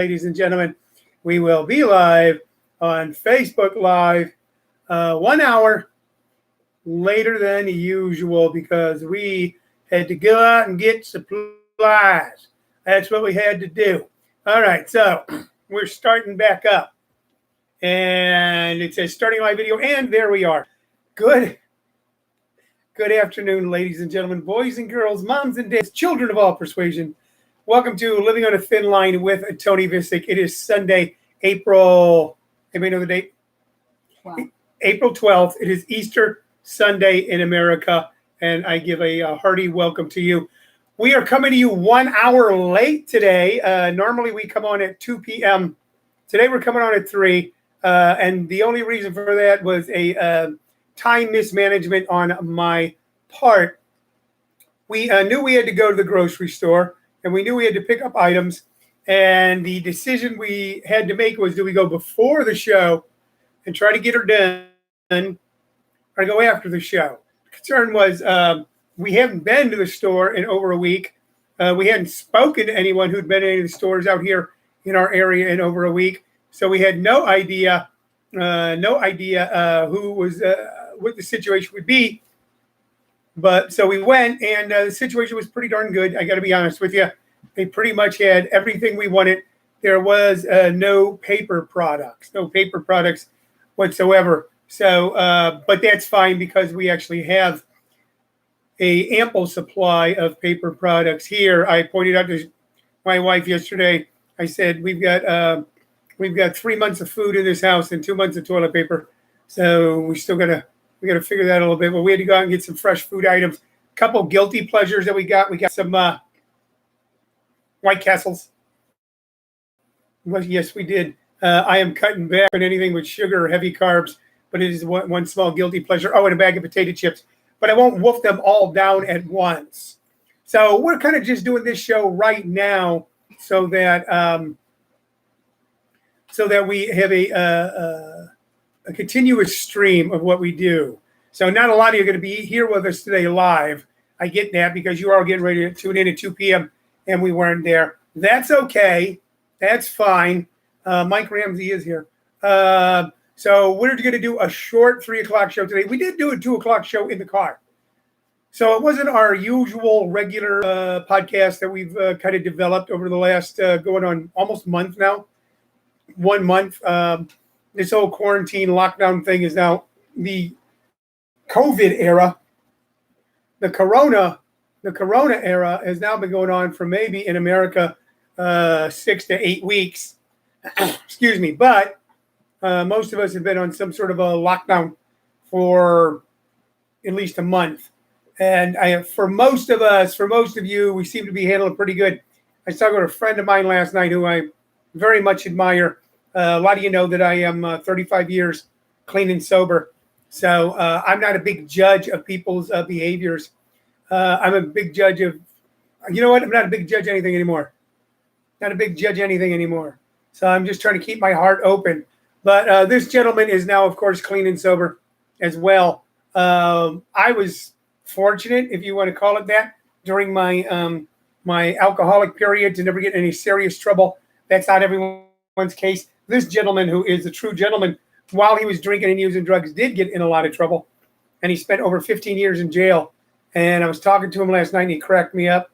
ladies and gentlemen. We will be live on Facebook Live 1 hour later than usual because we had to go out and get supplies. That's what we had to do. All right, so we're starting back up. And it says starting live video, and there we are. Good afternoon, ladies and gentlemen, boys and girls, moms and dads, children of all persuasion. Welcome to Living on a Thin Line with Tony Vicich. It is Sunday, anybody know the date? Wow. April 12th. It is Easter Sunday in America, and I give a hearty welcome to you. We are coming to you 1 hour late today. Normally we come on at 2 p.m. Today we're coming on at 3, and the only reason for that was a time mismanagement on my part. We knew we had to go to the grocery store, and we knew we had to pick up items, and the decision we had to make was, do we go before the show and try to get her done, or go after the show? The concern was we haven't been to the store in over a week. We hadn't spoken to anyone who'd been in any of the stores out here in our area in over a week, so we had no idea who was what the situation would be. But so we went, and the situation was pretty darn good. I got to be honest with you. They pretty much had everything we wanted. There was no paper products whatsoever. So, but that's fine because we actually have a ample supply of paper products here. I pointed out to my wife yesterday. I said we've got 3 months of food in this house and 2 months of toilet paper. So we got to figure that a little bit. But we had to go out and get some fresh food items. A couple guilty pleasures that we got. We got some White Castles. Well, yes, we did. I am cutting back on anything with sugar or heavy carbs, but it is one small guilty pleasure. Oh, and a bag of potato chips. But I won't wolf them all down at once. So we're kind of just doing this show right now so that we have a continuous stream of what we do. So not a lot of you are going to be here with us today live. I get that because you are all getting ready to tune in at 2 p.m. and we weren't there. That's okay. That's fine. Mike Ramsey is here. So we're going to do a short 3 o'clock show today. We did do a 2 o'clock show in the car. So it wasn't our usual regular podcast that we've kind of developed over the last going on almost month now. 1 month. This whole quarantine lockdown thing is now the COVID era. The Corona era has now been going on for maybe in America 6 to 8 weeks. Excuse me. But most of us have been on some sort of a lockdown for at least a month. And for most of you, we seem to be handling pretty good. I was talking with a friend of mine last night who I very much admire. A lot of you know that I am 35 years clean and sober. So I'm not a big judge of people's behaviors. I'm a big judge of, you know what? I'm not a big judge of anything anymore. Not a big judge of anything anymore. So I'm just trying to keep my heart open. But this gentleman is now, of course, clean and sober as well. I was fortunate, if you want to call it that, during my my alcoholic period to never get in any serious trouble. That's not everyone's case. This gentleman, who is a true gentleman, while he was drinking and using drugs, did get in a lot of trouble. And he spent over 15 years in jail. And I was talking to him last night, and he cracked me up.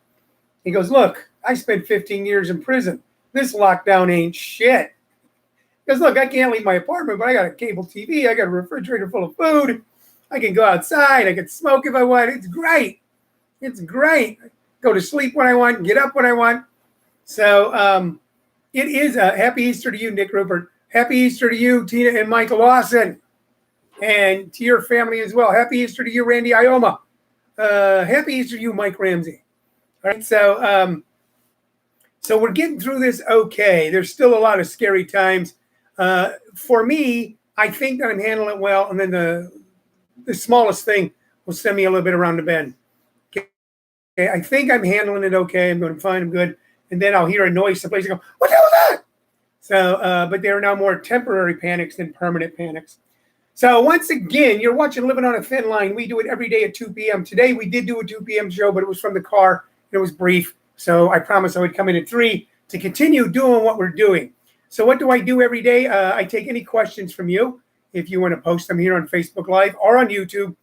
He goes, look, I spent 15 years in prison. This lockdown ain't shit. He goes, look, I can't leave my apartment, but I got a cable TV. I got a refrigerator full of food. I can go outside. I can smoke if I want. It's great. It's great. Go to sleep when I want, get up when I want. So it is a happy Easter to you, Nick Rupert. Happy Easter to you, Tina and Michael Lawson. And to your family as well. Happy Easter to you, Randy Ioma. Happy Easter to you, Mike Ramsey. All right, so we're getting through this okay. There's still a lot of scary times. For me, I think that I'm handling it well, and then the smallest thing will send me a little bit around the bend. Okay, I think I'm handling it okay. I'm going fine. I'm good. And then I'll hear a noise someplace and go, what the hell was that? So, but there are now more temporary panics than permanent panics. So once again, you're watching Living on a Thin Line. We do it every day at 2 p.m. Today we did do a 2 p.m. show, but it was from the car. It was brief. So I promised I would come in at 3 to continue doing what we're doing. So what do I do every day? I take any questions from you. If you want to post them here on Facebook Live or on YouTube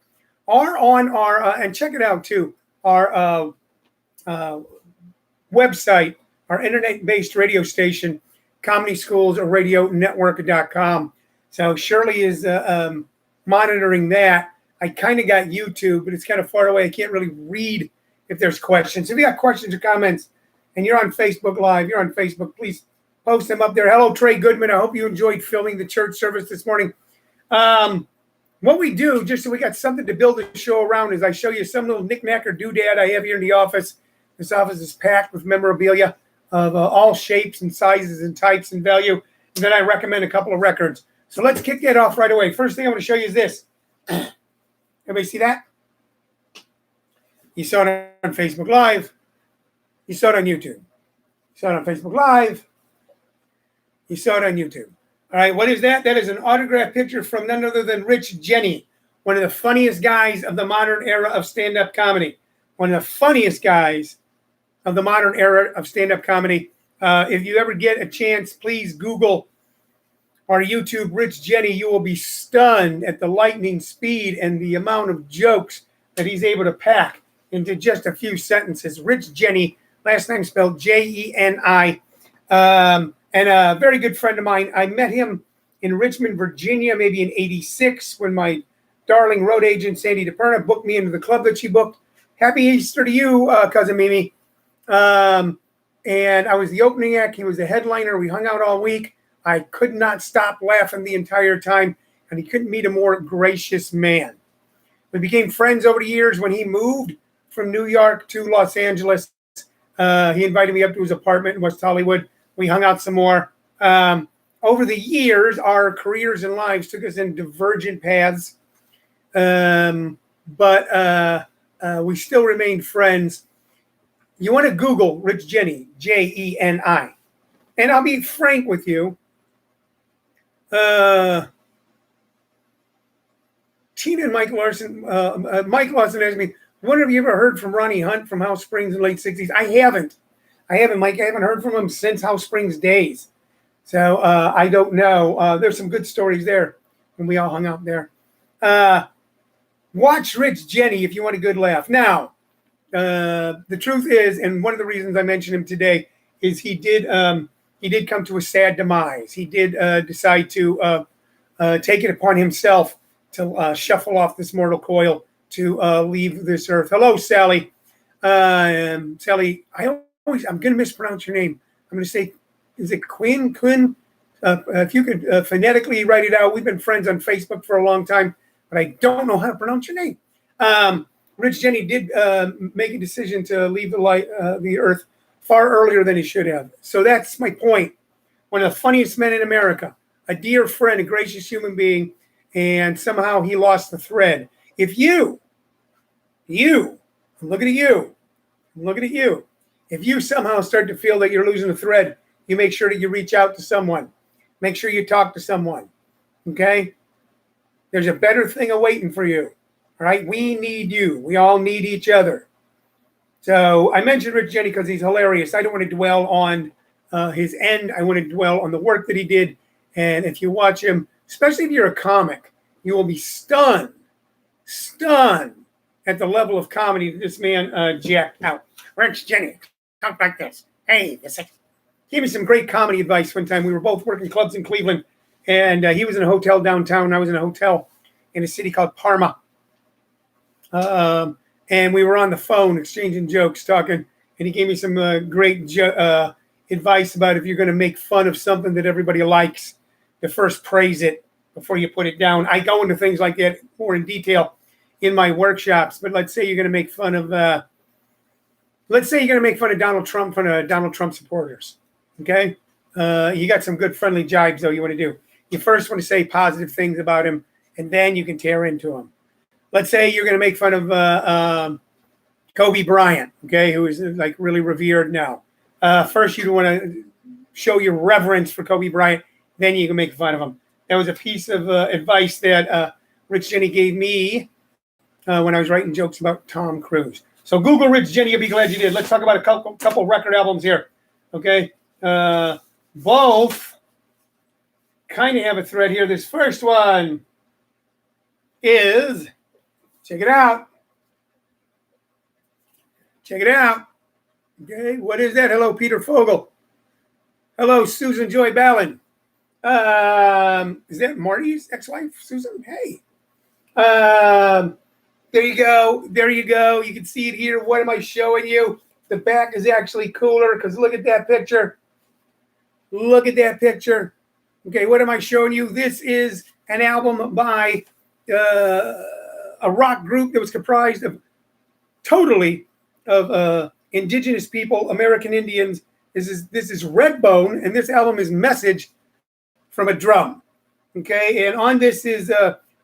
or on our, and check it out too, our website, our internet-based radio station, ComedySchoolsRadioNetwork.com. So Shirley is monitoring that. I kind of got YouTube, but it's kind of far away. I can't really read if there's questions. If you got questions or comments and you're on Facebook Live, you're on Facebook, please post them up there. Hello, Trey Goodman. I hope you enjoyed filming the church service this morning. What we do, just so we got something to build a show around, is I show you some little knick-knack or doodad I have here in the office. This office is packed with memorabilia of all shapes and sizes and types and value. And then I recommend a couple of records. So let's kick that off right away. First thing I want to show you is this. Everybody see that? You saw it on Facebook Live. You saw it on YouTube. You saw it on Facebook Live. You saw it on YouTube. All right, what is that? That is an autographed picture from none other than Rich Jenny, one of the funniest guys of the modern era of stand-up comedy. One of the funniest guys of the modern era of stand-up comedy. If you ever get a chance, please Google or YouTube Rich Jenny. You will be stunned at the lightning speed and the amount of jokes that he's able to pack into just a few sentences. Rich Jenny, last name spelled Jeni. And a very good friend of mine. I met him in Richmond, Virginia, maybe in '86, when my darling road agent, Sandy DePerna, booked me into the club that she booked. Happy Easter to you, Cousin Mimi. And I was the opening act. He was the headliner. We hung out all week. I could not stop laughing the entire time, and he couldn't meet a more gracious man. We became friends over the years. When he moved from New York to Los Angeles, he invited me up to his apartment in West Hollywood. We hung out some more. Over the years, our careers and lives took us in divergent paths, but we still remained friends. You want to Google Rich Jenny, Jeni. And I'll be frank with you. Tina and Mike Larson asked me, when have you ever heard from Ronnie Hunt from House Springs in the late 60s? I haven't, Mike. I haven't heard from him since House Springs days. So I don't know. There's some good stories there when we all hung out there. Watch Rich Jenny if you want a good laugh. Now, the truth is, and one of the reasons I mentioned him today is he did come to a sad demise. He did decide to take it upon himself to shuffle off this mortal coil to leave this earth. Hello, Sally. Sally, I'm going to mispronounce your name. I'm going to say, is it Quinn? If you could phonetically write it out. We've been friends on Facebook for a long time, but I don't know how to pronounce your name. Rich Jenny did make a decision to leave the earth far earlier than he should have. So that's my point. One of the funniest men in America, a dear friend, a gracious human being, and somehow he lost the thread. If you, I'm looking at you. If you somehow start to feel that you're losing the thread, you make sure that you reach out to someone. Make sure you talk to someone. Okay? There's a better thing awaiting for you. All right? We need you. We all need each other. So I mentioned Rich Jenny because he's hilarious. I don't want to dwell on his end. I want to dwell on the work that he did. And if you watch him, especially if you're a comic, you will be stunned at the level of comedy that this man jacked out. Rich Jenny, talk like this. Hey, Vicich. He gave me some great comedy advice one time. We were both working clubs in Cleveland, and he was in a hotel downtown. And I was in a hotel in a city called Parma. And we were on the phone exchanging jokes, talking, and he gave me some great advice about if you're going to make fun of something that everybody likes, to first praise it before you put it down. I go into things like that more in detail in my workshops, but let's say you're going to make fun of Donald Trump, Donald Trump supporters. Okay? You got some good friendly jibes, though, you want to do. You first want to say positive things about him, and then you can tear into him. Let's say you're going to make fun of Kobe Bryant, okay, who is like really revered now. First, you want to show your reverence for Kobe Bryant, then you can make fun of him. That was a piece of advice that Rich Jenny gave me when I was writing jokes about Tom Cruise. So Google Rich Jenny, you'll be glad you did. Let's talk about a couple record albums here, okay? Both kind of have a thread here. This first one is, check it out. Check it out. Okay, what is that? Hello, Peter Fogel. Hello, Susan Joy Ballin. Is that Marty's ex-wife, Susan? Hey. There you go. There you go. You can see it here. What am I showing you? The back is actually cooler because look at that picture. Look at that picture. Okay, what am I showing you? This is an album by a rock group that was comprised of totally of indigenous people, American Indians. This is Redbone, and this album is Message from a Drum. Okay, and on this is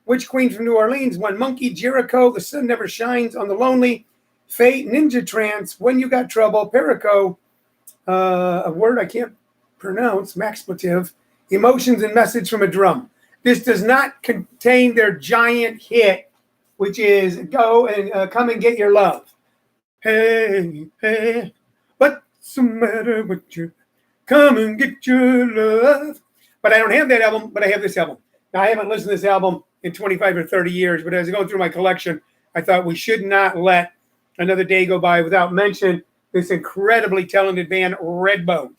Witch Queen from New Orleans, One Monkey, Jericho, The Sun Never Shines on the Lonely, Fate, Ninja Trance, When You Got Trouble, Perico, a word I can't pronounce, Maxpletive, Emotions and Message from a Drum. This does not contain their giant hit, which is Go and Come and Get Your Love. Hey, hey, what's the matter with you? Come and get your love. But I don't have that album, but I have this album. Now, I haven't listened to this album in 25 or 30 years, but as I go through my collection, I thought we should not let another day go by without mentioning this incredibly talented band, Redbone.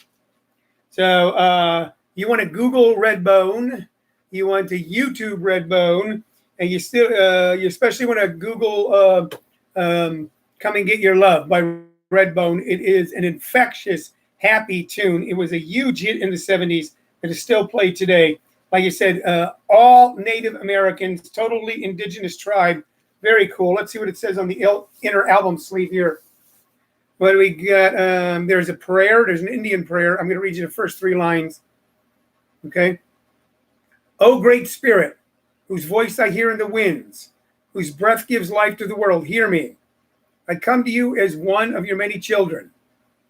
So you want to Google Redbone, you want to YouTube Redbone, and you especially want to Google Come and Get Your Love by Redbone. It is an infectious, happy tune. It was a huge hit in the 70s and is still played today. Like I said, all Native Americans, totally indigenous tribe. Very cool. Let's see what it says on the inner album sleeve here. What do we got? There's a prayer. There's an Indian prayer. I'm going to read you the first 3 lines. Okay. O great spirit, whose voice I hear in the winds, whose breath gives life to the world, hear me. I come to you as one of your many children.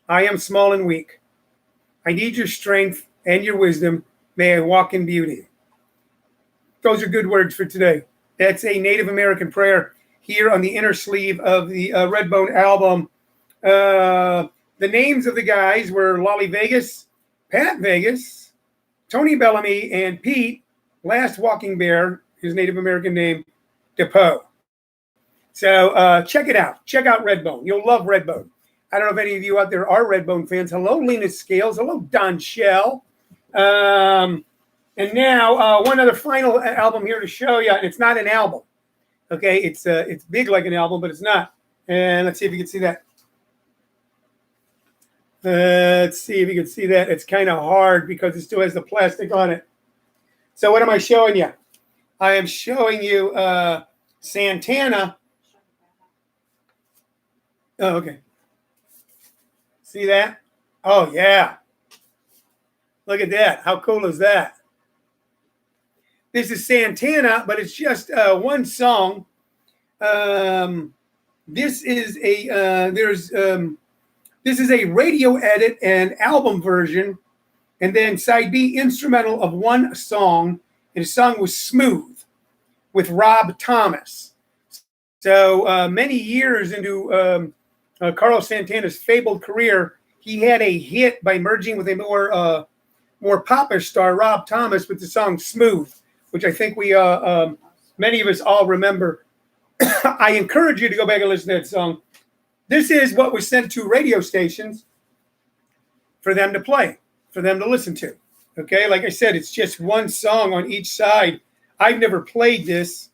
I am small and weak. I need your strength and your wisdom. May I walk in beauty. Those are good words for today. That's a Native American prayer here on the inner sleeve of the Redbone album. The names of the guys were Lolly Vegas, Pat Vegas, Tony Bellamy, and Pete, last Walking Bear, his Native American name, DePoe. So check it out. Check out Redbone. You'll love Redbone. I don't know if any of you out there are Redbone fans. Hello, Lena Scales. Hello, Don Shell. And now one other final album here to show you. It's not an album. Okay, it's big like an album, but it's not. And let's see if you can see that. Let's see if you can see that. It's kind of hard because it still has the plastic on it. So what am I showing you? I am showing you Santana. Oh, okay. See that? Oh, yeah. Look at that. How cool is that? This is Santana, but it's just one song. This is a radio edit and album version, and then side B instrumental of one song, and the song was "Smooth" with Rob Thomas. So many years into Carlos Santana's fabled career, he had a hit by merging with a more popular star, Rob Thomas, with the song "Smooth," which I think we many of us all remember. I encourage you to go back and listen to that song. This is what was sent to radio stations for them to play, for them to listen to. Okay, like I said, it's just one song on each side. I've never played this.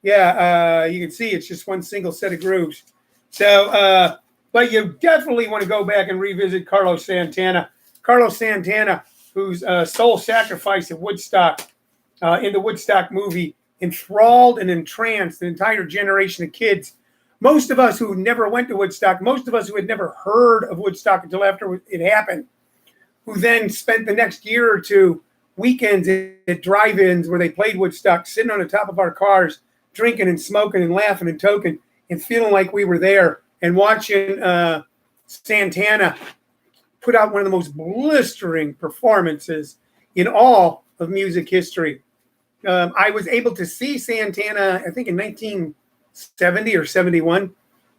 Yeah, you can see it's just one single set of grooves. So, but you definitely want to go back and revisit Carlos Santana. Carlos Santana, whose soul sacrifice at Woodstock, in the Woodstock movie, enthralled and entranced an entire generation of kids. Most of us who never went to Woodstock, most of us who had never heard of Woodstock until after it happened, who then spent the next year or two weekends at drive-ins where they played Woodstock, sitting on the top of our cars, drinking and smoking and laughing and toking and feeling like we were there, and watching Santana put out one of the most blistering performances in all of music history. I was able to see Santana, I think in 1970 or 71,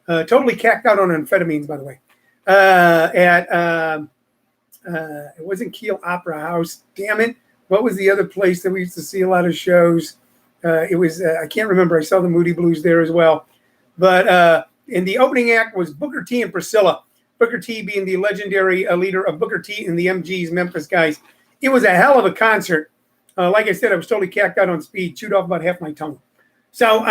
totally cacked out on amphetamines, by the way, at It wasn't Kiel Opera House. Damn it. What was the other place that we used to see a lot of shows? It was, I can't remember. I saw the Moody Blues there as well. But in the opening act was Booker T and Priscilla. Booker T being the legendary leader of Booker T and the MGs, Memphis Guys. It was a hell of a concert. Like I said, I was totally cacked out on speed, chewed off about half my tongue. So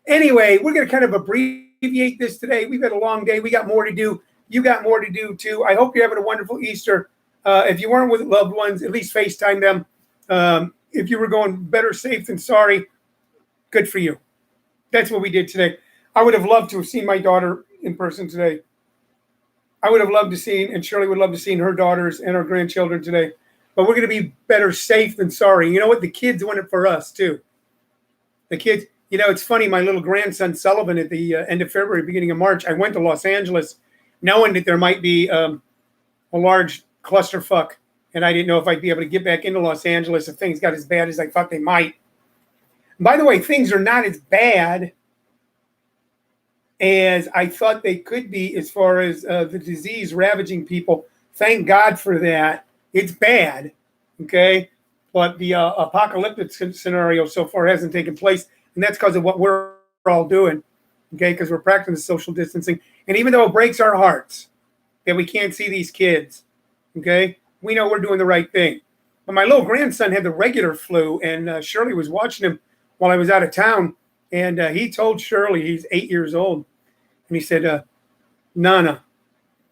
anyway, we're going to kind of abbreviate this today. We've had a long day. We got more to do. You got more to do too. I hope you're having a wonderful Easter. If you weren't with loved ones, at least FaceTime them. If you were going better safe than sorry, good for you. That's what we did today. I would have loved to have seen my daughter in person today. I would have loved to see, and Shirley would love to see her daughters and our grandchildren today. But we're going to be better safe than sorry. You know what? The kids want it for us too. The kids, you know, it's funny. My little grandson Sullivan at the end of February, beginning of March, I went to Los Angeles knowing that there might be a large clusterfuck. And I didn't know if I'd be able to get back into Los Angeles if things got as bad as I thought they might. And by the way, things are not as bad as I thought they could be as far as the disease ravaging people. Thank God for that. It's bad, okay? But the apocalyptic scenario so far hasn't taken place, and that's because of what we're all doing, okay? Because we're practicing social distancing. And even though it breaks our hearts that we can't see these kids, okay, we know we're doing the right thing. But my little grandson had the regular flu, and Shirley was watching him while I was out of town, and he told Shirley, he's 8 years old, and he said, Nana,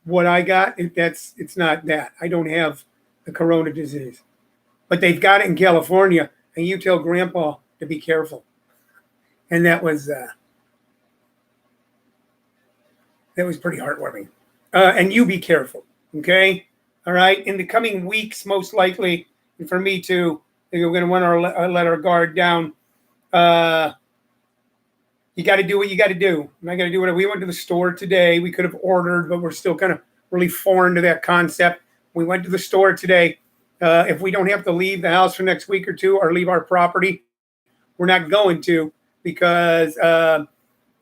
what I got, it's not that. I don't have the corona disease. But they've got it in California, and you tell Grandpa to be careful. And that was pretty heartwarming. And you be careful, okay? All right? In the coming weeks, most likely, and for me too, we're going to want to let our guard down. You got to do what you got to do. And I got to do what we went to the store today. We could have ordered, but we're still kind of really foreign to that concept. We went to the store today. If we don't have to leave the house for next week or two or leave our property, we're not going to, because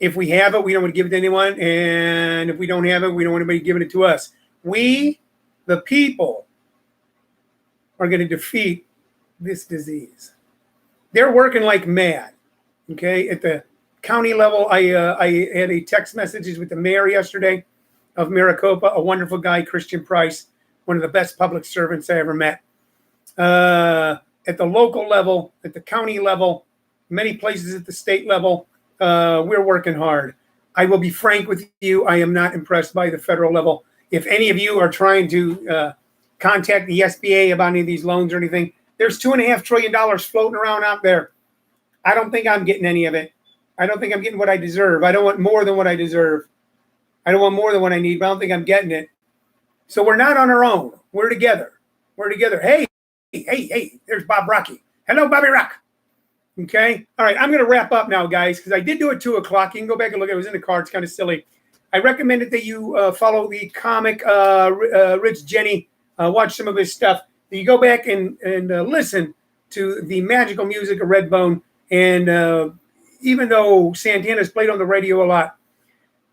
if we have it, we don't want to give it to anyone. And if we don't have it, we don't want anybody giving it to us. We, the people, are going to defeat this disease. They're working like mad, okay? At the county level, I had a text messages with the mayor yesterday of Maricopa, a wonderful guy, Christian Price, one of the best public servants I ever met. At the local level, at the county level, many places at the state level, we're working hard. I will be frank with you, I am not impressed by the federal level. If any of you are trying to contact the SBA about any of these loans or anything, there's $2.5 trillion floating around out there. I don't think I'm getting any of it. I don't think I'm getting what I deserve. I don't want more than what I deserve. I don't want more than what I need, but I don't think I'm getting it. So we're not on our own. We're together. We're together. Hey, there's Bob Rocky. Hello, Bobby Rock. Okay. All right. I'm going to wrap up now, guys, because I did do it 2 o'clock. You can go back and look. It was in the car. It's kind of silly. I recommended that you follow the comic Rich Jenny. Watch some of his stuff. You go back and listen to the magical music of Redbone. And even though Santana's played on the radio a lot,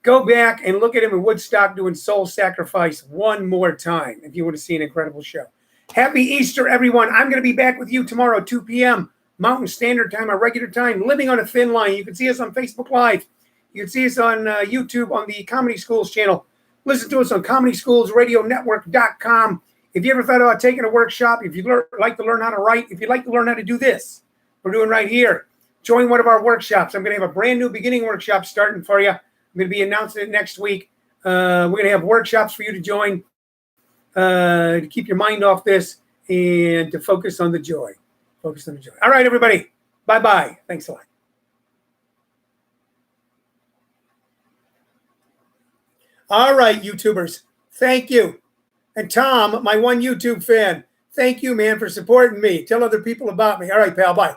go back and look at him in Woodstock doing Soul Sacrifice one more time if you want to see an incredible show. Happy Easter, everyone. I'm going to be back with you tomorrow, 2 p.m. Mountain Standard Time, our regular time, living on a thin line. You can see us on Facebook Live. You can see us on YouTube on the Comedy Schools channel. Listen to us on ComedySchoolsRadioNetwork.com. If you ever thought about taking a workshop, if you'd like to learn how to write, if you'd like to learn how to do this, we're doing right here. Join one of our workshops. I'm going to have a brand new beginning workshop starting for you. I'm going to be announcing it next week. We're going to have workshops for you to join to keep your mind off this and to focus on the joy. Focus on the joy. All right, everybody. Bye-bye. Thanks a lot. All right, YouTubers. Thank you. And Tom, my one YouTube fan, thank you, man, for supporting me. Tell other people about me. All right, pal. Bye.